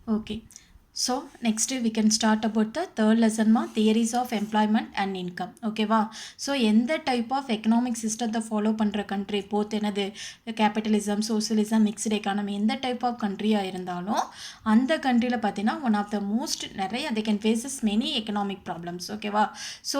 Okay. So next we can start about the third lesson theories of employment and income. Okay va? So எந்த type of economic system follow பண்ற country both என்னது capitalism, socialism, mixed economy எந்த type of country இருந்தாலும் அந்த countryல பார்த்தீங்கன்னா one of the most நிறைய they can faces many economic problems. Okay va? So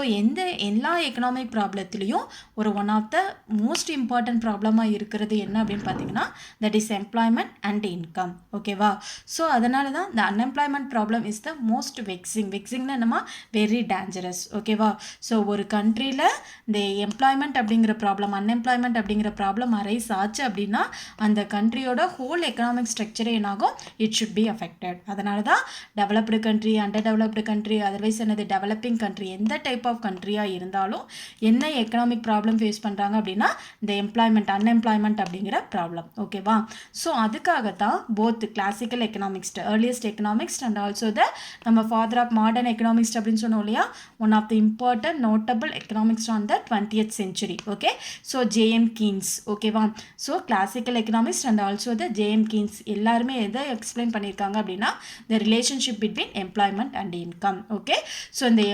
எல்லா economic problemத்திலையும் ஒரு one of the most important problem இருக்கிறது என்ன அப்படின்னு பார்த்தீங்கன்னா that is employment and income. Okay va? So அதனால தான் the unemployment problem is the most vexing என்னமா very dangerous. ஓகேவா? ஸோ ஒரு கண்ட்ரியில் இந்த எம்ப்ளாய்மெண்ட் அப்படிங்கிற ப்ராப்ளம் அன்எம்ப்ளாய்மெண்ட் அப்படிங்கிற ப்ராப்ளம் அரைஸ் ஆச்சு அப்படின்னா அந்த கண்ட்ரியோட ஹோல் எக்கனாமிக் ஸ்ட்ரக்சரே என்னாகும் இட் ஷுட் பி அஃபெக்டட். அதனால தான் developed country under developed country otherwise என்னது டெவலப்பிங் கண்ட்ரி எந்த டைப் ஆஃப் கண்ட்ரியாக இருந்தாலும் என்ன எக்கனாமிக் ப்ராப்ளம் ஃபேஸ் பண்ணுறாங்க அப்படின்னா இந்த எம்ப்ளாய்மெண்ட் அன்எம்ப்ளாய்மெண்ட் அப்படிங்கிற ப்ராப்ளம். ஓகேவா? ஸோ அதுக்காகத்தான் both classical economist earliest economist and also the நம்ம ஃபாதர் ஆஃப் மாடர்ன் எக்கனாமிக்ஸ்ட் அப்படின்னு சொன்னோம் இல்லையா one of the important notable economist on the 20th century. Okay so J M Keynes. ஓகேவா? So classical economist and also the JM Keynes எல்லாருமே எதை explain பண்ணியிருக்காங்க அப்படின்னா the relationship between employment and income. Okay so இந்த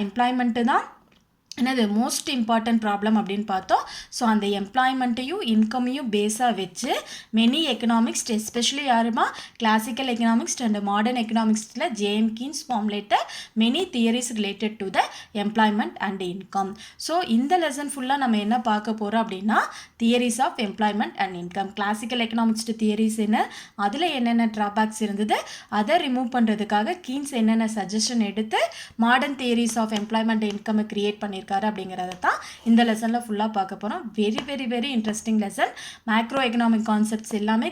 employment தான் என்னது most important problem அப்படின்னு பார்த்தோம். ஸோ அந்த எம்ப்ளாய்மெண்ட்டையும் இன்கமையும் பேஸாக வச்சு மெனி எக்கனாமிக்ஸ்ட் எஸ்பெஷலி யாருமா கிளாசிக்கல் எக்கனாமிக்ஸ்ட் அண்ட் மாடர்ன் எக்கனாமிக்ஸில் J M Keynes formulated many theories related to the employment and income. So இந்த லெசன் ஃபுல்லாக நம்ம என்ன பார்க்க போகிறோம் அப்படின்னா theories of employment and income. Classical economist theories என்ன அதில் என்னென்ன ட்ராபேக்ஸ் இருந்தது அதை ரிமூவ் பண்ணுறதுக்காக கீன்ஸ் என்னென்ன சஜஷன் எடுத்து modern theories of employment income create பண்ணியிருக்காங்க அப்படிங்கிறத தான் இந்த லெசனில் ஃபுல்லாக பார்க்க போகிறோம். Very very very interesting lesson. Macro economic concepts எல்லாமே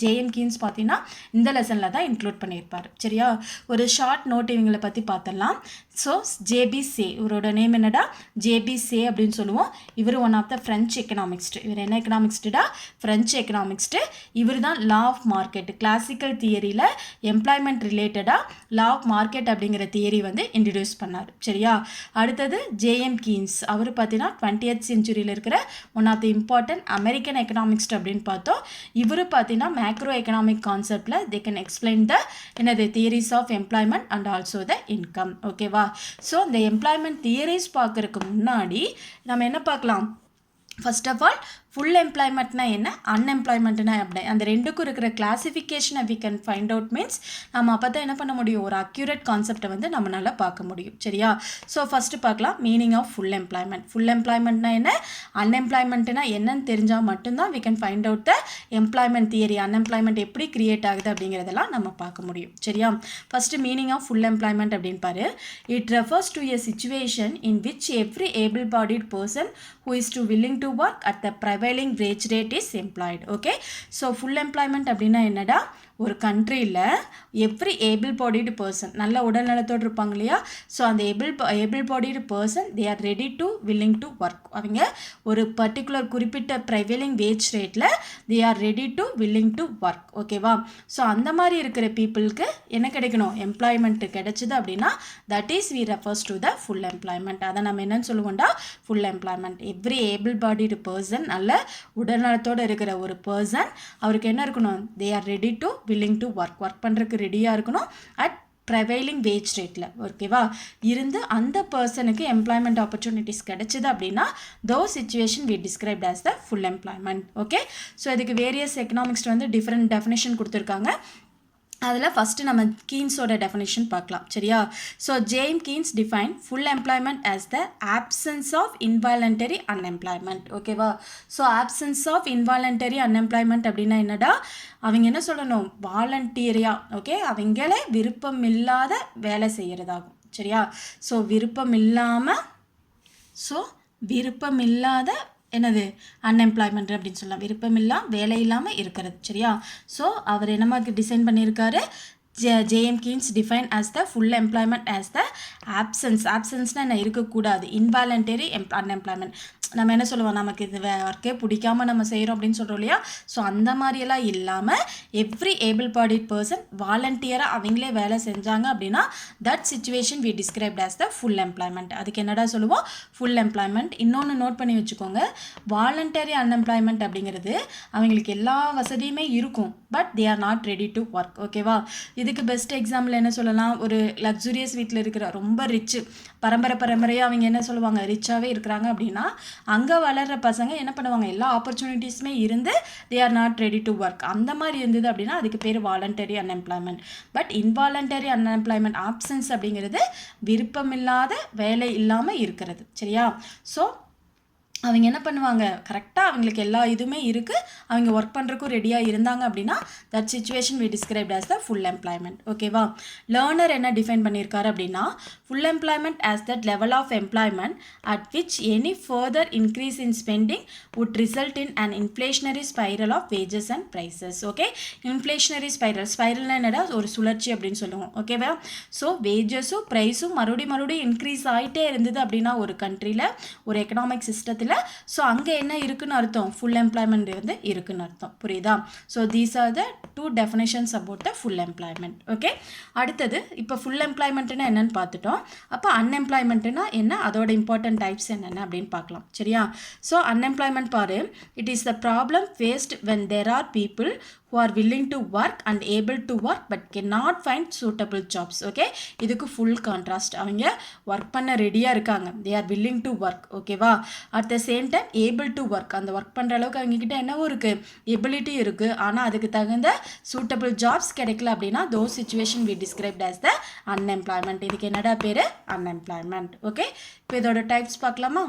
ஜேஎம் கீன்ஸ் பார்த்தீங்கன்னா இந்த லெசனில் தான் இன்க்ளூட் பண்ணியிருப்பார். சரியா? ஒரு ஷார்ட் நோட் இவங்களை பற்றி பார்த்துடலாம். ஸோ ஜேபி சே இவரோட நேம் என்னடா ஜேபி சே அப்படின்னு சொல்லுவோம். இவர் one of the French economist. இவர் என்ன எக்கனாமிக்ஸ்டா ஃப்ரெஞ்ச் எக்கனாமிக்ஸ்ட்டு. இவர் தான் லா ஆஃப் மார்க்கெட் கிளாசிக்கல் தியரியில் எம்ப்ளாய்மெண்ட் ரிலேட்டடாக லா ஆஃப் மார்க்கெட் அப்படிங்கிற தியரி வந்து இன்ட்ரடியூஸ் பண்ணார். சரியா? அடுத்தது ஜேஎம் கீன்ஸ். அவர் பார்த்தீங்கன்னா 20th centuryயில் இருக்கிற one of the important American economist அப்படின்னு பார்த்தோம். இவர் பார்த்தீங்கன்னா மேக்ரோ எக்கனாமிக் கான்செப்டில் தே கேன் எக்ஸ்பிளைன் த என்னது theories of employment and also the income. ஓகேவா? ஸோ இந்த எம்ப்ளாய்மெண்ட் தியரிஸ் பார்க்கறதுக்கு முன்னாடி நம்ம என்ன பார்க்கலாம்? ஃபர்ஸ்ட் ஆஃப் ஆல் ஃபுல் எம்ப்ளாய்மெண்ட்னா என்ன அன்எம்ப்ளாய்மெண்ட்னா எப்படி அந்த ரெண்டுக்கும் இருக்கிற கிளாசிஃபிகேஷனை we can find out means நம்ம அப்போ தான் என்ன பண்ண முடியும் ஒரு அக்யூரேட் கான்செப்டை வந்து நம்மளால் பார்க்க முடியும். சரியா? ஸோ ஃபஸ்ட்டு பார்க்கலாம் meaning of full employment. Full எம்ப்ளாய்மெண்ட்னா என்ன அன்எம்ப்ளாய்மெண்ட்னா என்னன்னு தெரிஞ்சால் மட்டும்தான் we can find out the employment theory unemployment எப்படி கிரியேட் ஆகுது அப்படிங்கிறதெல்லாம் நம்ம பார்க்க முடியும். சரியா? First meaning of full employment அப்படின்னு பாரு. It refers to a situation in which every able bodied person who is to willing to work at the prevailing wage rate is employed. Okay, so full employment அப்படின்னா என்னடா ஒரு கண்ட்ரியில் every able bodied person நல்ல உடல் நலத்தோடு இருப்பாங்க இல்லையா so அந்த able bodied person they are ready to willing to work அவங்க ஒரு பர்டிகுலர் குறிப்பிட்ட ப்ரைவேலிங் வேஜ் ரேட்டில் they are ready to willing to work. ஓகேவா? ஸோ அந்த மாதிரி இருக்கிற பீப்புளுக்கு என்ன கிடைக்கணும் எம்ப்ளாய்மெண்ட் கிடைச்சிது அப்படின்னா that is we refers to the full employment. அதை நம்ம என்னன்னு சொல்லுவோம்டா full employment. Every able bodied person நல்ல உடல்நலத்தோடு இருக்கிற ஒரு பர்சன் அவருக்கு என்ன இருக்கணும் they are ready to willing to work பண்ணுறதுக்கு ரெடியாக இருக்கணும் அட் ப்ரைவைலிங் வேஜ் ரேட்டில். ஓகேவா? இருந்து அந்த பர்சனுக்கு எம்ப்ளாய்மெண்ட் ஆப்பர்ச்சுனிட்டிஸ் கிடைச்சிது அப்படின்னா those situation we described as the full employment. Okay, so இதுக்கு வேரியஸ் எக்கனாமிக்ஸ் வந்து டிஃப்ரெண்ட் டெஃபினேஷன் கொடுத்துருக்காங்க. அதில் ஃபஸ்ட்டு நம்ம கீன்ஸோட டெஃபினேஷன் பார்க்கலாம். சரியா? So J M Keynes define full employment as the absence of involuntary unemployment. ஓகேவா? So absence of involuntary unemployment அப்படின்னா என்னடா அவங்க என்ன சொல்லணும் வாலண்டியரியாக ஓகே அவங்களே விருப்பம் இல்லாத வேலை செய்கிறதாகும். சரியா? ஸோ விருப்பம் இல்லாத என்னது அன்எம்ப்ளாய்மெண்ட் அப்படின்னு சொல்லலாம். விருப்பமில்லா வேலை இல்லாமல் இருக்கிறது. சரியா? ஸோ அவர் என்ன மாதிரி டிசைன் பண்ணியிருக்காரு J M Keynes define as the full employment as the ஆப்சன்ஸ்னால் என்ன இருக்கக்கூடாது இன்வாலண்டரி அன்எம்ப்ளாய்மெண்ட் நம்ம என்ன சொல்லுவோம், நமக்கு இது ஒர்க்கே பிடிக்காம நம்ம செய்கிறோம் அப்படின்னு சொல்கிறோம் இல்லையா. ஸோ அந்த மாதிரியெல்லாம் இல்லாமல் எவ்ரி ஏபிள் பாடிட் பர்சன் வாலண்டியராக அவங்களே வேலை செஞ்சாங்க அப்படின்னா that situation we described as the full employment. அதுக்கு என்னடா சொல்லுவோம், ஃபுல் எம்ப்ளாய்மெண்ட். இன்னொன்று நோட் பண்ணி வச்சுக்கோங்க, வாலண்டரி அன்எம்ப்ளாய்மெண்ட் அப்படிங்கிறது அவங்களுக்கு எல்லா வசதியுமே இருக்கும், but they are not ready to work. ஓகேவா. இதுக்கு பெஸ்ட் எக்ஸாம்பிள் என்ன சொல்லலாம், ஒரு லக்ஸுரியஸ் வீட்டில் இருக்கிற ரொம்ப ரிச்சு பரம்பரையாக அவங்க என்ன சொல்லுவாங்க, ரிச்சாகவே இருக்கிறாங்க அப்படின்னா அங்கே வளர்கிற பசங்க என்ன பண்ணுவாங்க, எல்லா ஆப்பர்ச்சுனிட்டிஸுமே இருந்து they are not ready to work. அந்த மாதிரி இருந்தது அப்படின்னா அதுக்கு பேர் voluntary unemployment. But involuntary unemployment options அப்படிங்கிறது விருப்பமில்லாத வேலை இல்லாமல் இருக்கிறது. சரியா. ஸோ அவங்க என்ன பண்ணுவாங்க, கரெக்டாக அவங்களுக்கு எல்லா இதுவுமே இருக்குது, அவங்க ஒர்க் பண்ணுறதுக்கும் ரெடியாக இருந்தாங்க அப்படின்னா that situation we described as the full employment. ஓகேவா. லேர்னர் என்ன டிஃபைன் பண்ணியிருக்காரு அப்படின்னா full employment as that level of employment at which any further increase in spending would result in an inflationary spiral of wages and prices. Okay. Inflationary ஸ்பைரல்னா என்னடா, ஒரு சுழற்சி அப்படின்னு சொல்லுவோம். ஓகேவா. ஸோ வேஜஸும் ப்ரைஸும் மறுபடியும் இன்க்ரீஸ் ஆகிட்டே இருந்தது அப்படின்னா ஒரு கண்ட்ரியில், ஒரு எக்கனாமிக் சிஸ்டத்தில், ஸோ அங்கே என்ன இருக்குன்னு அர்த்தம், ஃபுல் எம்ப்ளாய்மெண்ட் வந்து இருக்குன்னு அர்த்தம். புரியுதா. So these are the two definitions about the full employment. Okay. அடுத்தது இப்போ ஃபுல் எம்ப்ளாய்மெண்ட்னா என்னன்னு பார்த்துட்டோம். அப்போ அன்எம்ப்ளாய்மெண்ட்னா என்ன, அதோட இம்பார்ட்டன்ட் டைப்ஸ் என்னென்ன அப்படின்னு பார்க்கலாம். சரியா. ஸோ அன்எம்ப்ளாய்மெண்ட் பாரு, it is the problem faced when there are people who are willing to work and able to work but cannot find suitable jobs. Okay. இதுக்கு ஃபுல் கான்ட்ராஸ்ட், அவங்க ஒர்க் பண்ண ரெடியாக இருக்காங்க, they are willing to work. ஓகேவா. At the same time able to work, அந்த work பண்ணுற அளவுக்கு அவங்கக்கிட்ட என்னவோ இருக்குது, எபிலிட்டி இருக்குது, ஆனால் அதுக்கு தகுந்த சூட்டபிள் ஜாப்ஸ் கிடைக்கல அப்படின்னா those situation we described as the unemployment. இதுக்கு என்னடா பேர், அன்எம்ப்ளாய்மெண்ட். ஓகே. இப்போ இதோட டைப்ஸ் பார்க்கலாமா.